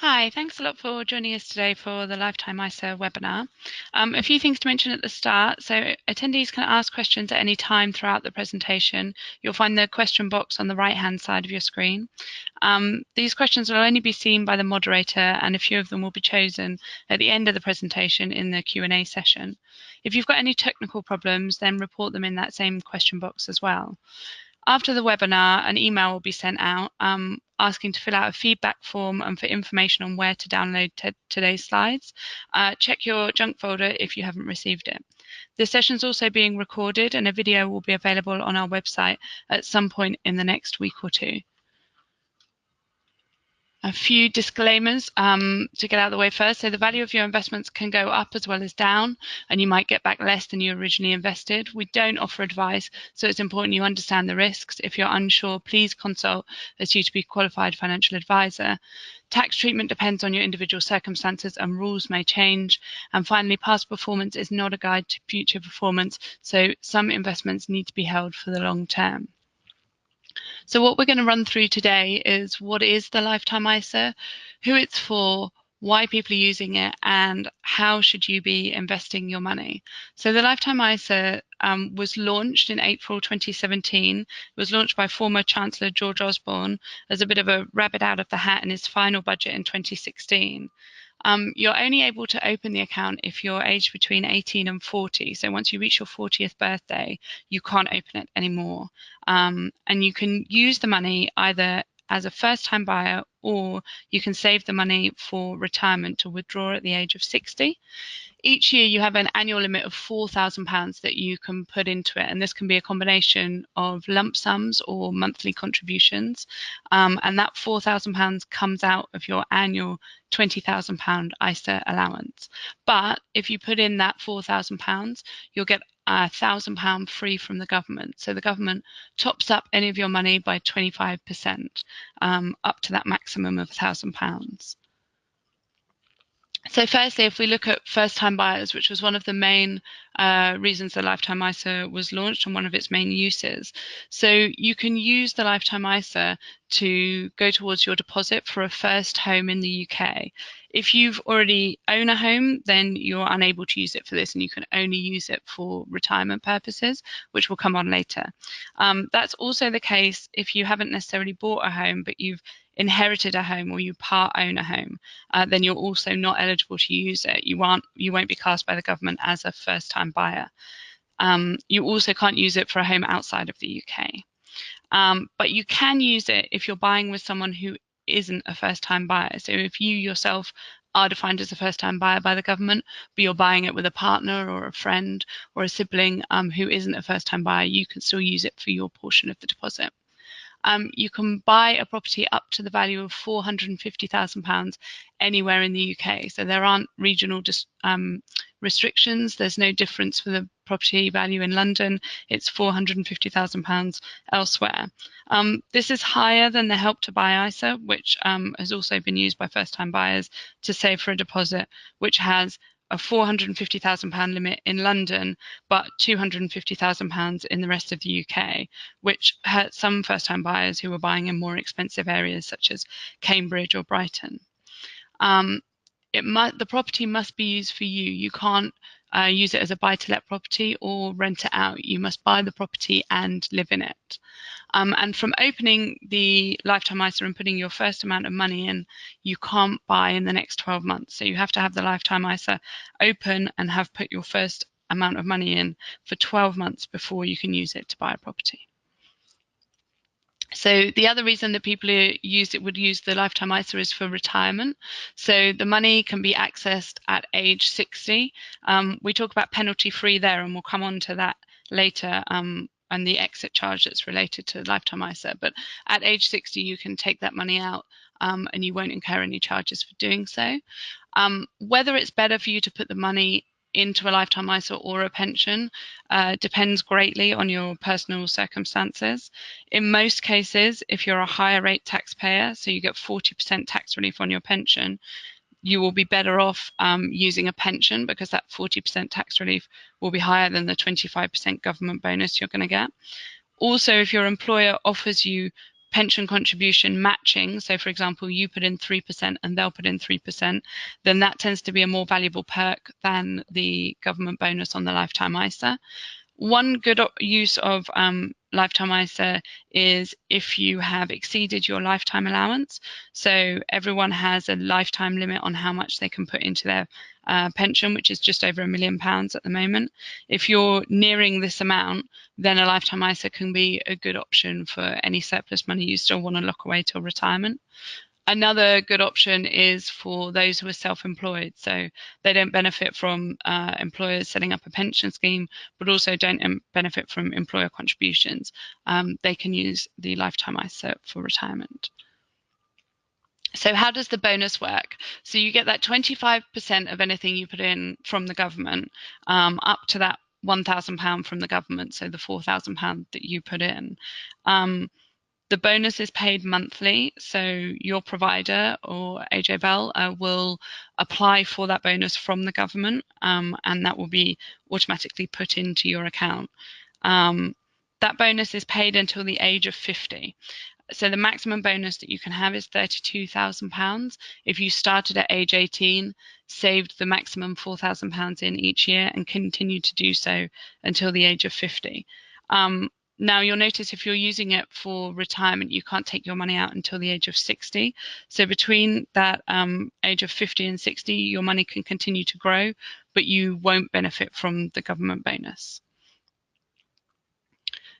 Hi, thanks a lot for joining us today for the Lifetime ISA webinar. A few things to mention at the start. So attendees can ask questions at any time throughout the presentation. You'll find the question box on the right-hand side of your screen. These questions will only be seen by the moderator, and a few of them will be chosen at the end of the presentation in the Q&A session. If you've got any technical problems, then report them in that same question box as well. After the webinar, an email will be sent out asking to fill out a feedback form and for information on where to download today's slides. Check your junk folder if you haven't received it. The session is also being recorded and a video will be available on our website at some point in the next week or two. A few disclaimers to get out of the way first. So the value of your investments can go up as well as down, and you might get back less than you originally invested. We don't offer advice, so it's important you understand the risks. If you're unsure, please consult a suitably qualified financial advisor. Tax treatment depends on your individual circumstances and rules may change. And finally, past performance is not a guide to future performance, so some investments need to be held for the long term. So what we're going to run through today is what is the Lifetime ISA, who it's for, why people are using it, and how should you be investing your money. So the Lifetime ISA was launched in April 2017. It was launched by former Chancellor George Osborne as a bit of a rabbit out of the hat in his final budget in 2016. You're only able to open the account if you're aged between 18 and 40. So once you reach your 40th birthday, you can't open it anymore. And you can use the money either as a first-time buyer or you can save the money for retirement to withdraw at the age of 60. Each year you have an annual limit of £4,000 that you can put into it, and this can be a combination of lump sums or monthly contributions, and that £4,000 comes out of your annual £20,000 ISA allowance. But if you put in that £4,000, you'll get £1,000 free from the government. So the government tops up any of your money by 25%, up to that maximum of £1,000. So firstly, if we look at first-time buyers, which was one of the main reasons the Lifetime ISA was launched and one of its main uses. So you can use the Lifetime ISA to go towards your deposit for a first home in the UK. If you've already own a home, then you're unable to use it for this and you can only use it for retirement purposes, which will come on later. That's also the case if you haven't necessarily bought a home, but you've inherited a home or you part own a home, then you're also not eligible to use it. You won't be classed by the government as a first-time buyer. You also can't use it for a home outside of the UK. But you can use it if you're buying with someone who isn't a first-time buyer. So if you yourself are defined as a first-time buyer by the government, but you're buying it with a partner or a friend or a sibling who isn't a first-time buyer, you can still use it for your portion of the deposit. You can buy a property up to the value of £450,000 anywhere in the UK. So there aren't regional restrictions. There's no difference for the property value in London. It's £450,000 elsewhere. This is higher than the Help to Buy ISA, which has also been used by first-time buyers to save for a deposit, which has a £450,000 limit in London, but £250,000 in the rest of the UK, which hurt some first-time buyers who were buying in more expensive areas such as Cambridge or Brighton. The property must be used for you. You can't use it as a buy-to-let property or rent it out. You must buy the property and live in it. And from opening the Lifetime ISA and putting your first amount of money in, you can't buy in the next 12 months. So you have to have the Lifetime ISA open and have put your first amount of money in for 12 months before you can use it to buy a property. So the other reason that people would use the Lifetime ISA is for retirement. So the money can be accessed at age 60. We talk about penalty free there, and we'll come on to that later, and the exit charge that's related to Lifetime ISA. But at age 60, you can take that money out and you won't incur any charges for doing so. Whether it's better for you to put the money into a Lifetime ISA or a pension depends greatly on your personal circumstances. In most cases, if you're a higher rate taxpayer, so you get 40% tax relief on your pension, you will be better off using a pension because that 40% tax relief will be higher than the 25% government bonus you're going to get. Also, if your employer offers you pension contribution matching, so for example, you put in 3% and they'll put in 3%, then that tends to be a more valuable perk than the government bonus on the lifetime ISA. One good use of lifetime ISA is if you have exceeded your lifetime allowance. So everyone has a lifetime limit on how much they can put into their pension, which is just over £1 million at the moment. If you're nearing this amount, then a lifetime ISA can be a good option for any surplus money you still want to lock away till retirement. Another good option is for those who are self-employed, so they don't benefit from employers setting up a pension scheme, but also don't benefit from employer contributions. They can use the lifetime ISA for retirement. So how does the bonus work? So you get that 25% of anything you put in from the government, up to that £1,000 from the government, so the £4,000 that you put in. The bonus is paid monthly, so your provider or AJ Bell will apply for that bonus from the government, and that will be automatically put into your account. That bonus is paid until the age of 50. So the maximum bonus that you can have is £32,000. If you started at age 18, saved the maximum £4,000 in each year, and continued to do so until the age of 50. Now, you'll notice if you're using it for retirement, you can't take your money out until the age of 60. So between that age of 50 and 60, your money can continue to grow, but you won't benefit from the government bonus.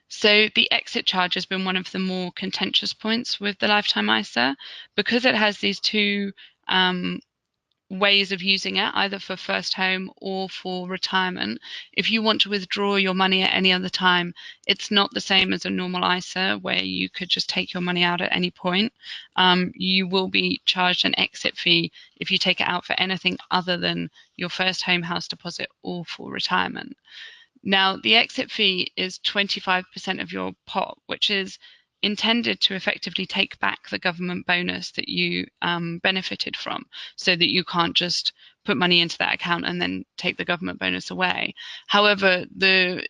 So the exit charge has been one of the more contentious points with the lifetime ISA, because it has these two ways of using it, either for first home or for retirement. If you want to withdraw your money at any other time, it's not the same as a normal ISA where you could just take your money out at any point. You will be charged an exit fee if you take it out for anything other than your first home house deposit or for retirement. Now, the exit fee is 25% of your pot, which is intended to effectively take back the government bonus that you benefited from, so that you can't just put money into that account and then take the government bonus away. However, the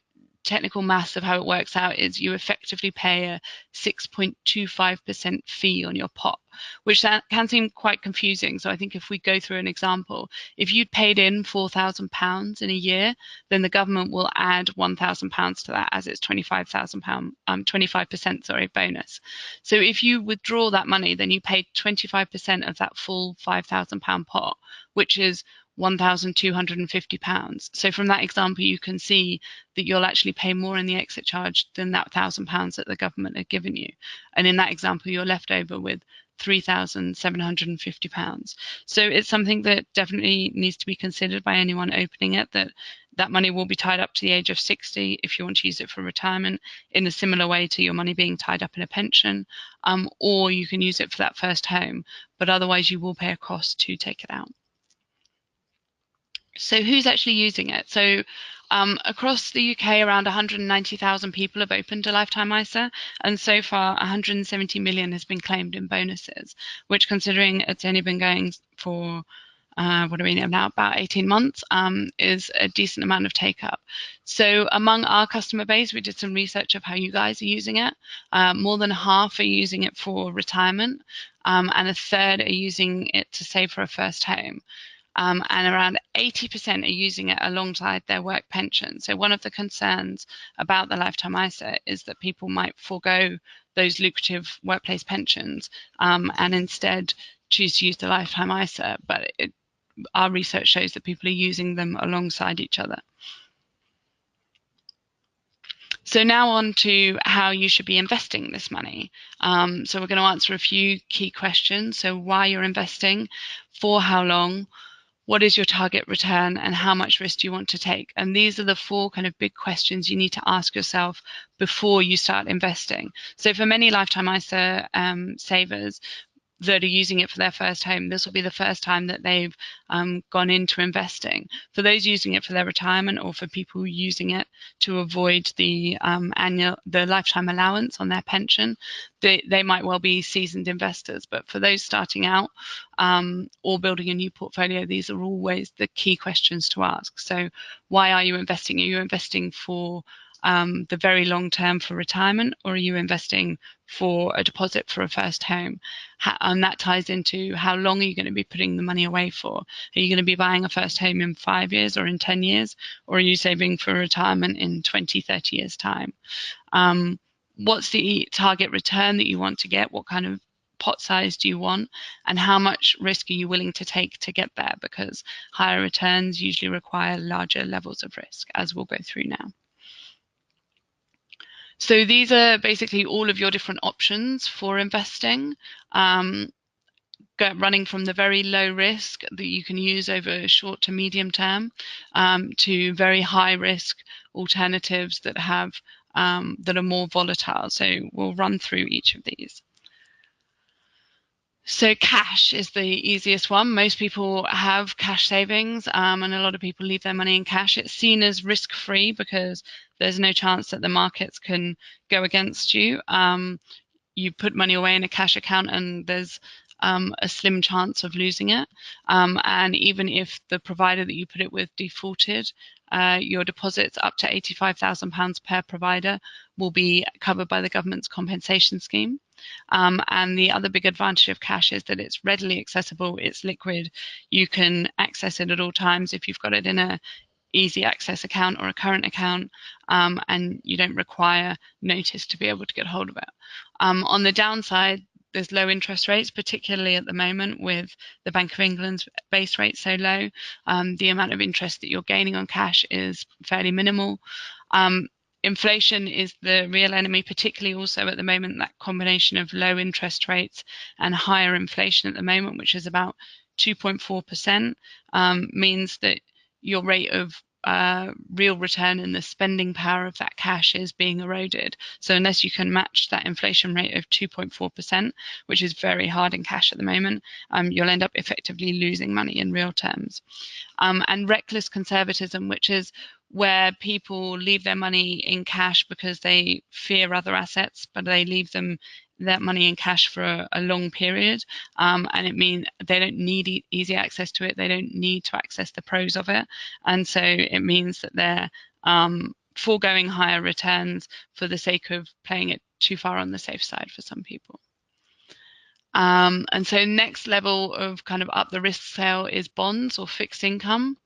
technical maths of how it works out is you effectively pay a 6.25% fee on your pot, which can seem quite confusing. So I think if we go through an example, if you'd paid in £4,000 in a year, then the government will add £1,000 to that as its £25,000, 25% bonus. So if you withdraw that money, then you pay 25% of that full £5,000 pot, which is £1,250. So from that example, you can see that you'll actually pay more in the exit charge than that £1,000 that the government had given you. And in that example, you're left over with £3,750. So it's something that definitely needs to be considered by anyone opening it, that money will be tied up to the age of 60 if you want to use it for retirement, in a similar way to your money being tied up in a pension, or you can use it for that first home, but otherwise you will pay a cost to take it out. So who's actually using it? So across the UK, around 190,000 people have opened a lifetime ISA, and so far 170 million has been claimed in bonuses, which, considering it's only been going for what do we know now, about 18 months, is a decent amount of take up. So among our customer base, we did some research of how you guys are using it. More than half are using it for retirement, and a third are using it to save for a first home. And around 80% are using it alongside their work pension. So one of the concerns about the lifetime ISA is that people might forego those lucrative workplace pensions and instead choose to use the lifetime ISA. But our research shows that people are using them alongside each other. So now on to how you should be investing this money. So we're going to answer a few key questions. So why you're investing, for how long, what is your target return, and how much risk do you want to take? And these are the four kind of big questions you need to ask yourself before you start investing. So for many lifetime ISA savers that are using it for their first home, this will be the first time that they've gone into investing. For those using it for their retirement, or for people using it to avoid the lifetime allowance on their pension, they might well be seasoned investors. But for those starting out or building a new portfolio, these are always the key questions to ask. So why are you investing? Are you investing for the very long term for retirement, or are you investing for a deposit for a first home? And that ties into how long are you going to be putting the money away for? Are you going to be buying a first home in 5 years or in 10 years? Or are you saving for retirement in 20, 30 years' time? What's the target return that you want to get? What kind of pot size do you want? And how much risk are you willing to take to get there? Because higher returns usually require larger levels of risk, as we'll go through now. So these are basically all of your different options for investing, running from the very low risk that you can use over short to medium term to very high risk alternatives that have that are more volatile. So we'll run through each of these. So cash is the easiest one. Most people have cash savings, and a lot of people leave their money in cash. It's seen as risk-free because there's no chance that the markets can go against you. You put money away in a cash account and there's a slim chance of losing it. And even if the provider that you put it with defaulted, your deposits up to £85,000 per provider will be covered by the government's compensation scheme. And the other big advantage of cash is that it's readily accessible, it's liquid, you can access it at all times if you've got it in a easy access account or a current account, and you don't require notice to be able to get hold of it. On the downside, there's low interest rates, particularly at the moment with the Bank of England's base rate so low. The amount of interest that you're gaining on cash is fairly minimal. Inflation is the real enemy, particularly also at the moment. That combination of low interest rates and higher inflation at the moment, which is about 2.4%, means that your rate of real return and the spending power of that cash is being eroded. So unless you can match that inflation rate of 2.4%, which is very hard in cash at the moment, you'll end up effectively losing money in real terms. And reckless conservatism, which is where people leave their money in cash because they fear other assets, but they leave that money in cash for a long period, and it means they don't need easy access to it. They don't need to access the pros of it, and so it means that they're foregoing higher returns for the sake of playing it too far on the safe side for some people. And so next level of kind of up the risk scale is bonds or fixed income.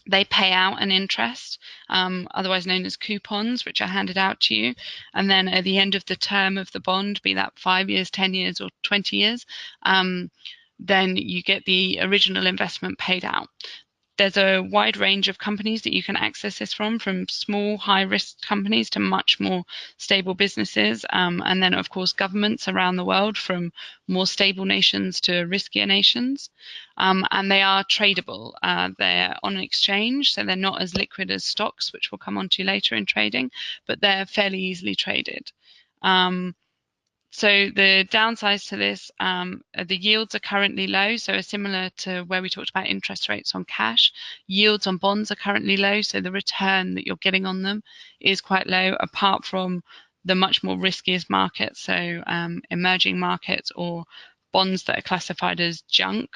They pay out an interest, otherwise known as coupons, which are handed out to you. And then at the end of the term of the bond, be that 5 years, 10 years, or 20 years, then you get the original investment paid out. There's a wide range of companies that you can access this from small, high-risk companies to much more stable businesses. And then, of course, governments around the world, from more stable nations to riskier nations. And they are tradable. They're on an exchange, so they're not as liquid as stocks, which we'll come on to later in trading, but they're fairly easily traded. So the downsides to this, the yields are currently low, so similar to where we talked about interest rates on cash. Yields on bonds are currently low, so the return that you're getting on them is quite low, apart from the much more riskiest markets, so emerging markets or bonds that are classified as junk,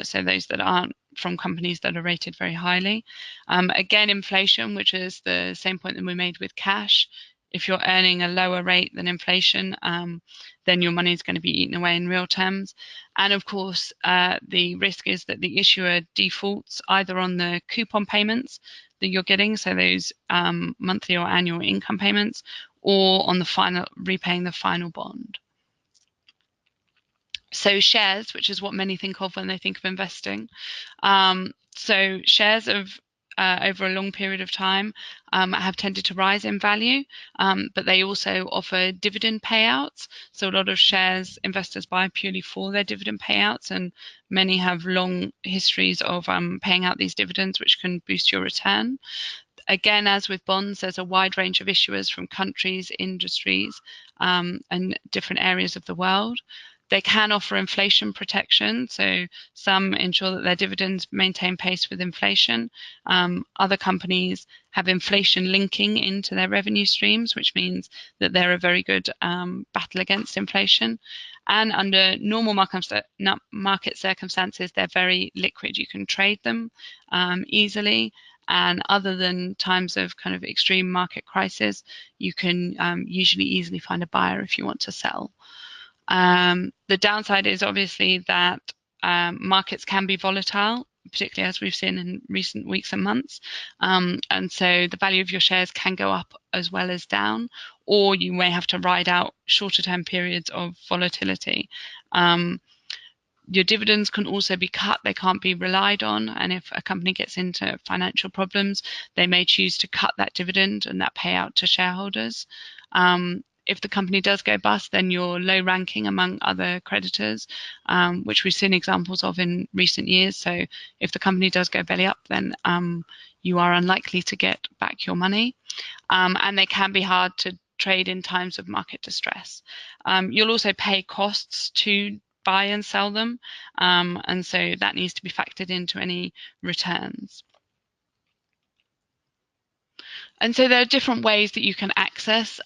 so those that aren't from companies that are rated very highly. Again, inflation, which is the same point that we made with cash. If you're earning a lower rate than inflation, then your money is going to be eaten away in real terms. And of course, the risk is that the issuer defaults either on the coupon payments that you're getting, so those monthly or annual income payments, or on the repaying the final bond. So shares, which is what many think of when they think of investing. So shares of over a long period of time have tended to rise in value, but they also offer dividend payouts. So a lot of shares investors buy purely for their dividend payouts, and many have long histories of paying out these dividends, which can boost your return. Again, as with bonds, there's a wide range of issuers from countries, industries, and different areas of the world. They can offer inflation protection, so some ensure that their dividends maintain pace with inflation. Other companies have inflation linking into their revenue streams, which means that they're a very good battle against inflation. And under normal market circumstances, they're very liquid. You can trade them easily, And other than times of kind of extreme market crisis, you can usually easily find a buyer if you want to sell. The downside is obviously that markets can be volatile, particularly as we've seen in recent weeks and months. And so the value of your shares can go up as well as down, or you may have to ride out shorter term periods of volatility. Your dividends can also be cut. They can't be relied on. And if a company gets into financial problems, they may choose to cut that dividend and that payout to shareholders. If the company does go bust, then you're low ranking among other creditors, which we've seen examples of in recent years. So if the company does go belly up, then you are unlikely to get back your money. And they can be hard to trade in times of market distress. You'll also pay costs to buy and sell them, and so that needs to be factored into any returns. And so there are different ways that you can access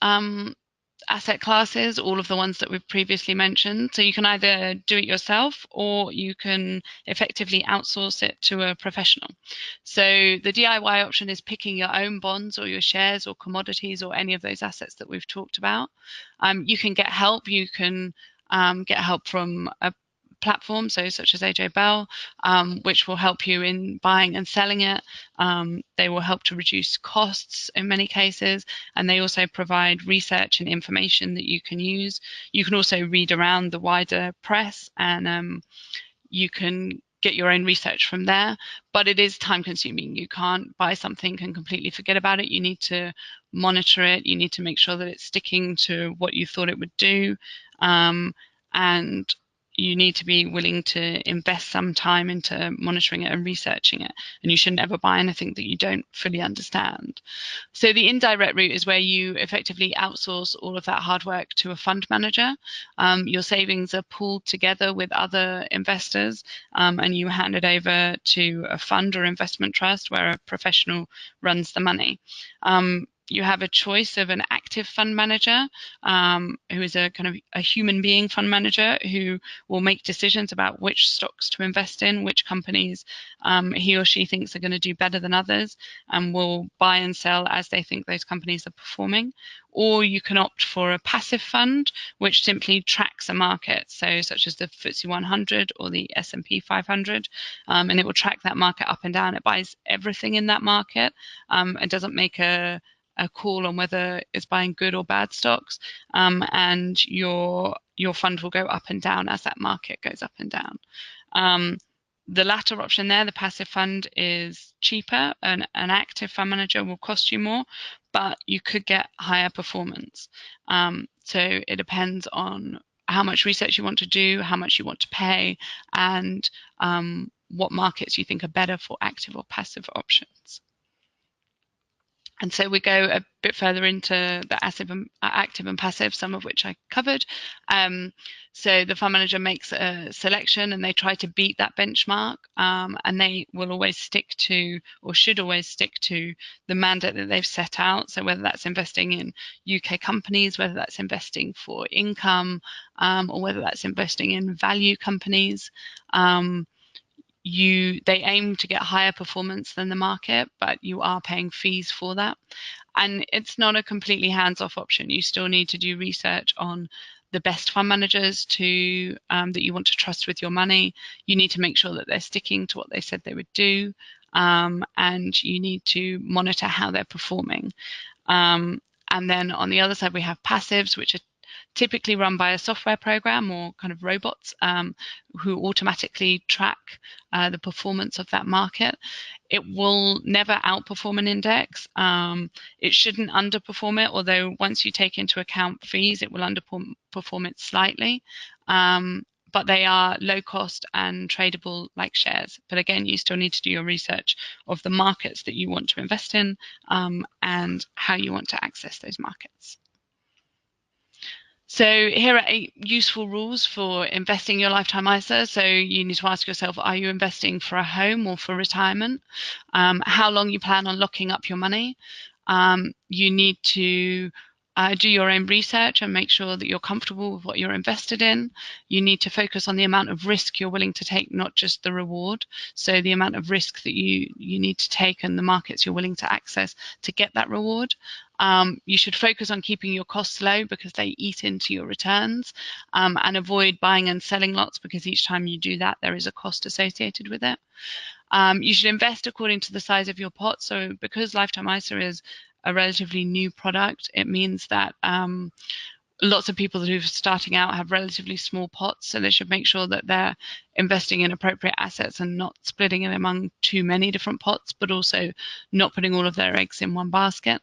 asset classes, all of the ones that we've previously mentioned. So you can either do it yourself, or you can effectively outsource it to a professional. So the DIY option is picking your own bonds or your shares or commodities or any of those assets that we've talked about. You can get help. You can get help from a platform, so such as AJ Bell, which will help you in buying and selling it. They will help to reduce costs in many cases, and they also provide research and information that you can use. You can also read around the wider press, and you can get your own research from there, but it is time consuming. You can't buy something and completely forget about it. You need to monitor it. You need to make sure that it's sticking to what you thought it would do, and you need to be willing to invest some time into monitoring it and researching it. And you shouldn't ever buy anything that you don't fully understand. So the indirect route is where you effectively outsource all of that hard work to a fund manager. Your savings are pooled together with other investors, and you hand it over to a fund or investment trust where a professional runs the money. You have a choice of an active fund manager, who is a kind of a human being fund manager who will make decisions about which stocks to invest in, which companies he or she thinks are going to do better than others, and will buy and sell as they think those companies are performing. Or you can opt for a passive fund, which simply tracks a market, so such as the FTSE 100 or the S&P 500, and it will track that market up and down. It buys everything in that market. It doesn't make a call on whether it's buying good or bad stocks, and your fund will go up and down as that market goes up and down. The latter option there, the passive fund, is cheaper. An active fund manager will cost you more, but you could get higher performance. So it depends on how much research you want to do, how much you want to pay, and what markets you think are better for active or passive options. And so we go a bit further into the active and passive, some of which I covered. So the fund manager makes a selection and they try to beat that benchmark, and they will always stick to, or should always stick to, the mandate that they've set out. So whether that's investing in UK companies, whether that's investing for income, or whether that's investing in value companies, they aim to get higher performance than the market, but you are paying fees for that. And it's not a completely hands-off option. You still need to do research on the best fund managers that you want to trust with your money. You need to make sure that they're sticking to what they said they would do, and you need to monitor how they're performing. And then on the other side, we have passives, which are typically run by a software program or kind of robots, who automatically track the performance of that market. It will never outperform an index. It shouldn't underperform it, although once you take into account fees, it will underperform it slightly. But they are low cost and tradable like shares. But again, you still need to do your research of the markets that you want to invest in, and how you want to access those markets. So here are 8 useful rules for investing your lifetime ISA. So you need to ask yourself, are you investing for a home or for retirement? How long you plan on locking up your money? You need to Do your own research and make sure that you're comfortable with what you're invested in. You need to focus on the amount of risk you're willing to take, not just the reward. So the amount of risk that you need to take and the markets you're willing to access to get that reward. You should focus on keeping your costs low because they eat into your returns, and avoid buying and selling lots because each time you do that, there is a cost associated with it. You should invest according to the size of your pot. So because Lifetime ISA is a relatively new product, it means that lots of people who are starting out have relatively small pots, so they should make sure that they're investing in appropriate assets and not splitting it among too many different pots, but also not putting all of their eggs in one basket.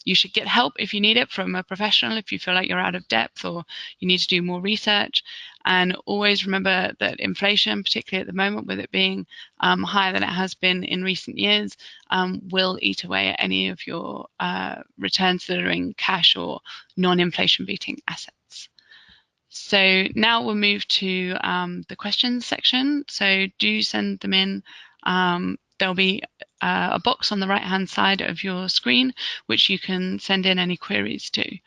You should get help if you need it from a professional, if you feel like you're out of depth or you need to do more research. And always remember that inflation, particularly at the moment with it being higher than it has been in recent years, will eat away at any of your returns that are in cash or non-inflation beating assets. So now we'll move to the questions section. So do send them in. There'll be a box on the right-hand side of your screen, which you can send in any queries to.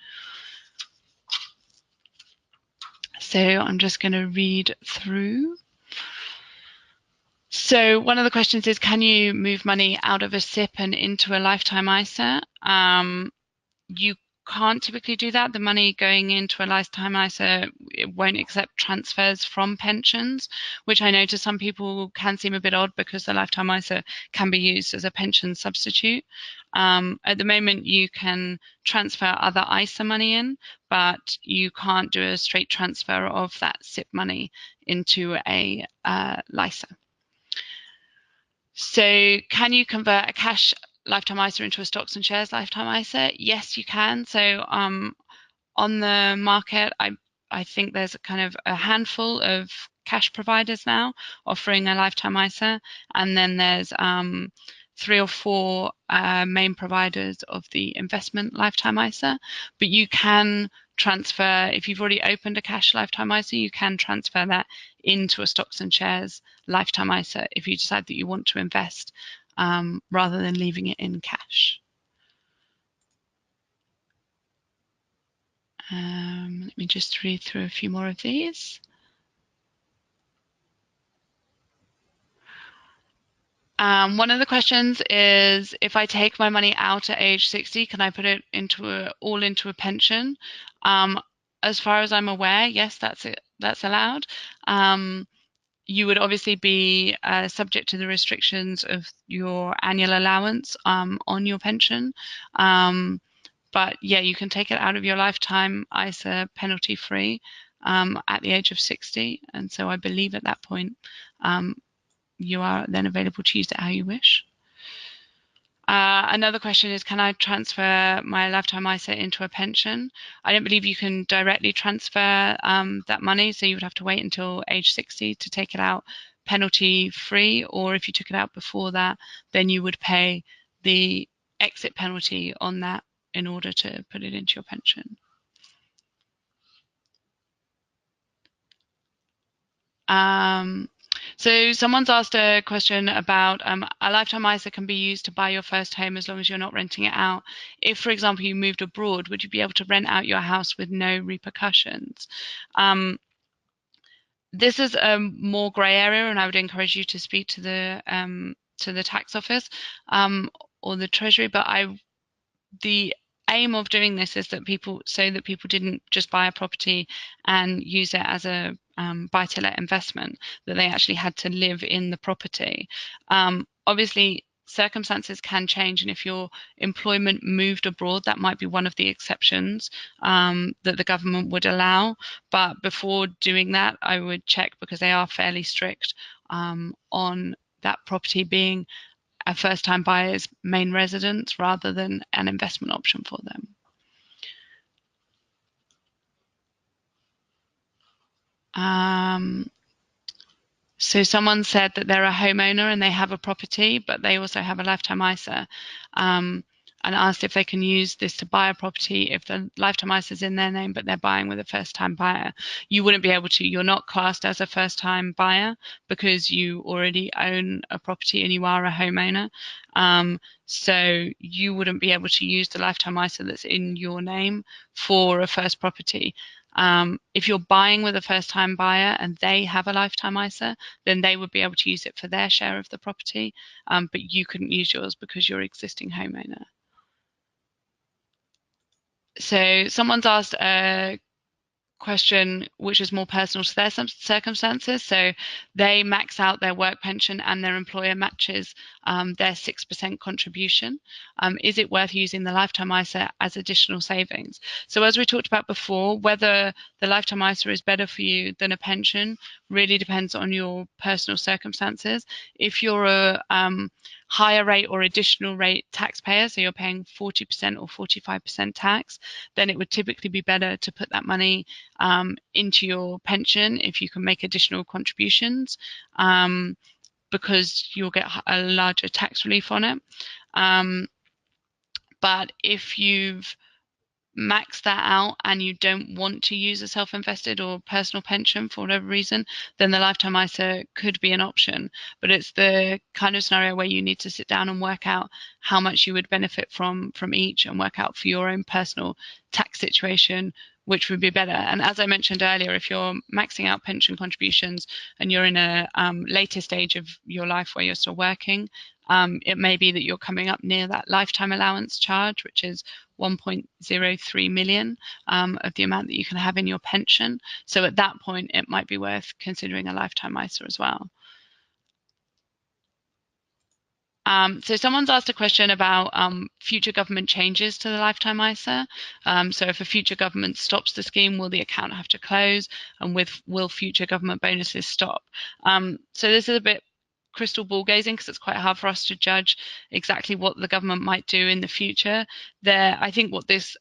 So I'm just going to read through. So one of the questions is, can you move money out of a SIP and into a lifetime ISA? You can't typically do that. The money going into a lifetime ISA, it won't accept transfers from pensions, which I know to some people can seem a bit odd because the lifetime ISA can be used as a pension substitute. At the moment, you can transfer other ISA money in, but you can't do a straight transfer of that SIP money into a LISA. So can you convert a cash lifetime ISA into a stocks and shares lifetime ISA? Yes, you can. So on the market, I think there's kind of a handful of cash providers now offering a lifetime ISA, and then there's 3 or 4 main providers of the investment lifetime ISA. But you can transfer, if you've already opened a cash lifetime ISA, you can transfer that into a stocks and shares lifetime ISA if you decide that you want to invest rather than leaving it in cash. Let me just read through a few more of these. One of the questions is, if I take my money out at age 60, can I put it all into a pension? As far as I'm aware, yes, that's allowed. You would obviously be subject to the restrictions of your annual allowance on your pension. But yeah, you can take it out of your lifetime ISA penalty free at the age of 60. And so I believe at that point, you are then available to use it how you wish. Another question is, can I transfer my lifetime ISA into a pension? I don't believe you can directly transfer that money, so you would have to wait until age 60 to take it out penalty free, or if you took it out before that, then you would pay the exit penalty on that in order to put it into your pension. So someone's asked a question about a lifetime ISA can be used to buy your first home as long as you're not renting it out. If, for example, you moved abroad, would you be able to rent out your house with no repercussions? This is a more grey area, and I would encourage you to speak to the tax office or the Treasury. But the aim of doing this is that people didn't just buy a property and use it as a buy-to-let investment, that they actually had to live in the property. Obviously, circumstances can change, and if your employment moved abroad, that might be one of the exceptions that the government would allow. But before doing that, I would check, because they are fairly strict on that property being a first-time buyer's main residence rather than an investment option for them. So someone said that they're a homeowner and they have a property, but they also have a lifetime ISA. and asked if they can use this to buy a property if the lifetime ISA is in their name but they're buying with a first-time buyer. You wouldn't be able to. You're not classed as a first-time buyer because you already own a property and you are a homeowner. So you wouldn't be able to use the lifetime ISA that's in your name for a first property. If you're buying with a first-time buyer and they have a lifetime ISA, then they would be able to use it for their share of the property, but you couldn't use yours because you're an existing homeowner. So someone's asked a question which is more personal to their circumstances. So they max out their work pension and their employer matches their 6% contribution. Is it worth using the lifetime ISA as additional savings? So as we talked about before, whether the lifetime ISA is better for you than a pension really depends on your personal circumstances. If you're a higher rate or additional rate taxpayer, so you're paying 40% or 45% tax, then it would typically be better to put that money into your pension if you can make additional contributions, because you'll get a larger tax relief on it. But if you've max that out and you don't want to use a self-invested or personal pension for whatever reason, then the lifetime ISA could be an option. But it's the kind of scenario where you need to sit down and work out how much you would benefit from each and work out for your own personal tax situation which would be better. And as I mentioned earlier, if you're maxing out pension contributions and you're in a later stage of your life where you're still working, it may be that you're coming up near that lifetime allowance charge, which is 1.03 million of the amount that you can have in your pension. So at that point, it might be worth considering a lifetime ISA as well. So someone's asked a question about future government changes to the lifetime ISA. So if a future government stops the scheme, will the account have to close? And will future government bonuses stop? So this is a bit crystal ball gazing because it's quite hard for us to judge exactly what the government might do in the future. I think what this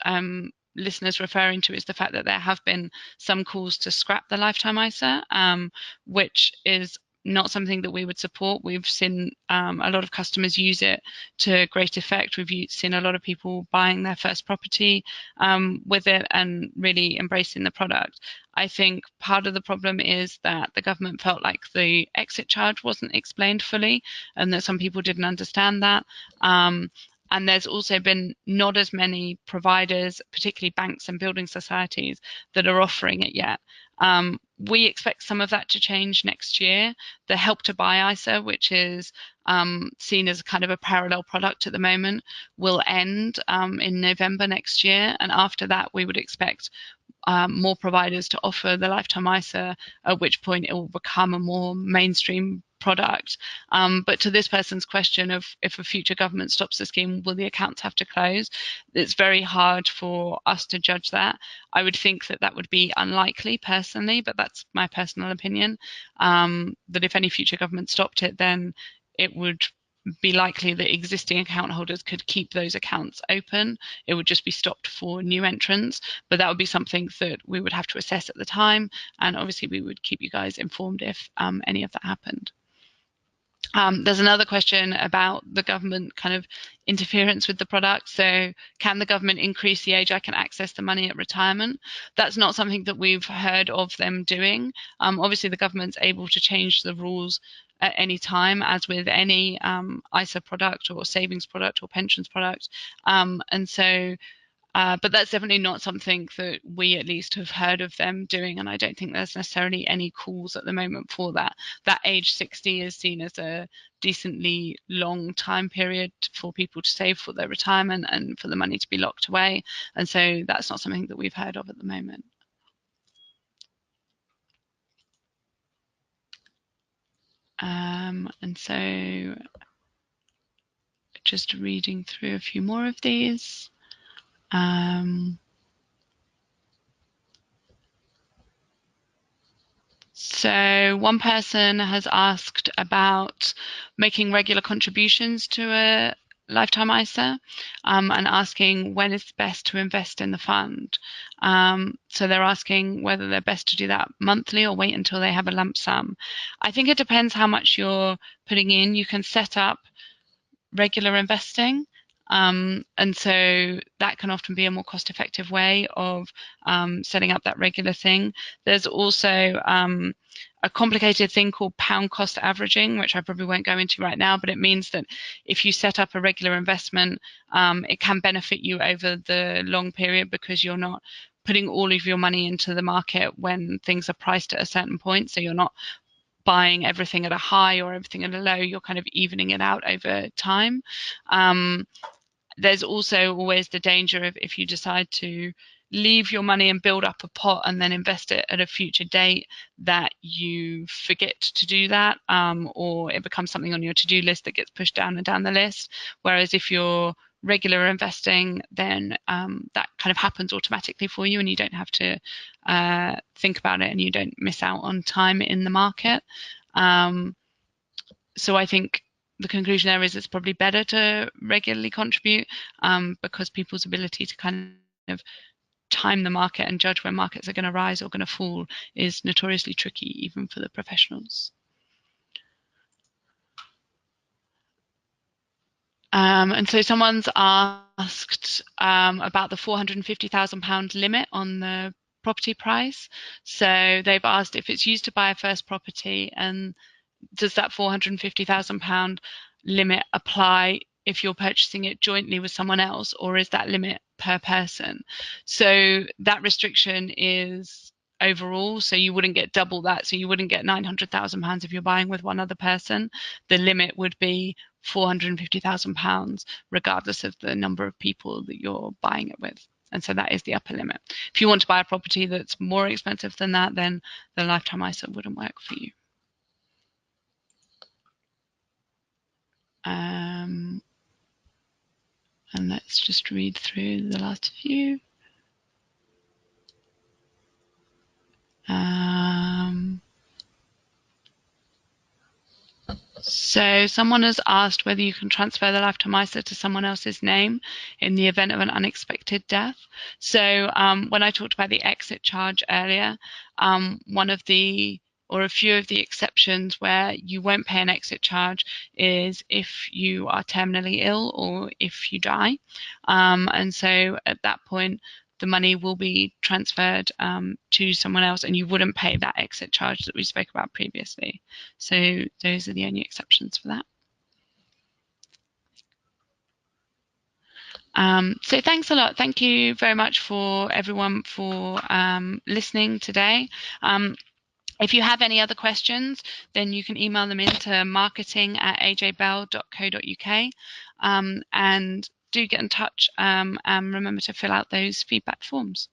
listener's referring to is the fact that there have been some calls to scrap the lifetime ISA, which is not something that we would support. We've seen a lot of customers use it to great effect. We've seen a lot of people buying their first property with it and really embracing the product. I think part of the problem is that the government felt like the exit charge wasn't explained fully and that some people didn't understand that. And there's also been not as many providers, particularly banks and building societies, that are offering it yet. We expect some of that to change next year. The Help to Buy ISA, which is seen as kind of a parallel product at the moment, will end in November next year. And after that, we would expect more providers to offer the lifetime ISA, at which point it will become a more mainstream product. But to this person's question of if a future government stops the scheme, will the accounts have to close? It's very hard for us to judge that. I would think that that would be unlikely personally, but that's my personal opinion, that if any future government stopped it, then it would be likely that existing account holders could keep those accounts open. It would just be stopped for new entrants, but that would be something that we would have to assess at the time. And obviously we would keep you guys informed if any of that happened. There's another question about the government kind of interference with the product. So can the government increase the age I can access the money at retirement? That's not something that we've heard of them doing. Obviously, the government's able to change the rules at any time, as with any ISA product or savings product or pensions product. But that's definitely not something that we at least have heard of them doing, and I don't think there's necessarily any calls at the moment for that. That age 60 is seen as a decently long time period for people to save for their retirement and for the money to be locked away, and so that's not something that we've heard of at the moment. And so just reading through a few more of these. So one person has asked about making regular contributions to a lifetime ISA and asking when it's best to invest in the fund. So they're asking whether they're best to do that monthly or wait until they have a lump sum. I think it depends how much you're putting in. You can set up regular investing. And so that can often be a more cost-effective way of setting up that regular thing. There's also a complicated thing called pound cost averaging, which I probably won't go into right now, but it means that if you set up a regular investment, it can benefit you over the long period because you're not putting all of your money into the market when things are priced at a certain point. So you're not buying everything at a high or everything at a low, you're kind of evening it out over time. There's also always the danger of if you decide to leave your money and build up a pot and then invest it at a future date, that you forget to do that, or it becomes something on your to-do list that gets pushed down and down the list. Whereas if you're regular investing, then that kind of happens automatically for you and you don't have to think about it and you don't miss out on time in the market. So I think the conclusion there is it's probably better to regularly contribute because people's ability to kind of time the market and judge when markets are going to rise or going to fall is notoriously tricky, even for the professionals. And so someone's asked about the £450,000 limit on the property price. So they've asked if it's used to buy a first property, and does that £450,000 limit apply if you're purchasing it jointly with someone else, or is that limit per person? So that restriction is overall, so you wouldn't get double that. So you wouldn't get £900,000 if you're buying with one other person. The limit would be £450,000 regardless of the number of people that you're buying it with. And so that is the upper limit. If you want to buy a property that's more expensive than that, then the lifetime ISA wouldn't work for you. And let's just read through the last few. So someone has asked whether you can transfer the lifetime ISA to someone else's name in the event of an unexpected death. So when I talked about the exit charge earlier, one of the or a few of the exceptions where you won't pay an exit charge is if you are terminally ill or if you die. And so at that point, the money will be transferred to someone else and you wouldn't pay that exit charge that we spoke about previously. So those are the only exceptions for that. So thanks a lot. Thank you very much for everyone for listening today. If you have any other questions, then you can email them into marketing@ajbell.co.uk, and do get in touch and remember to fill out those feedback forms.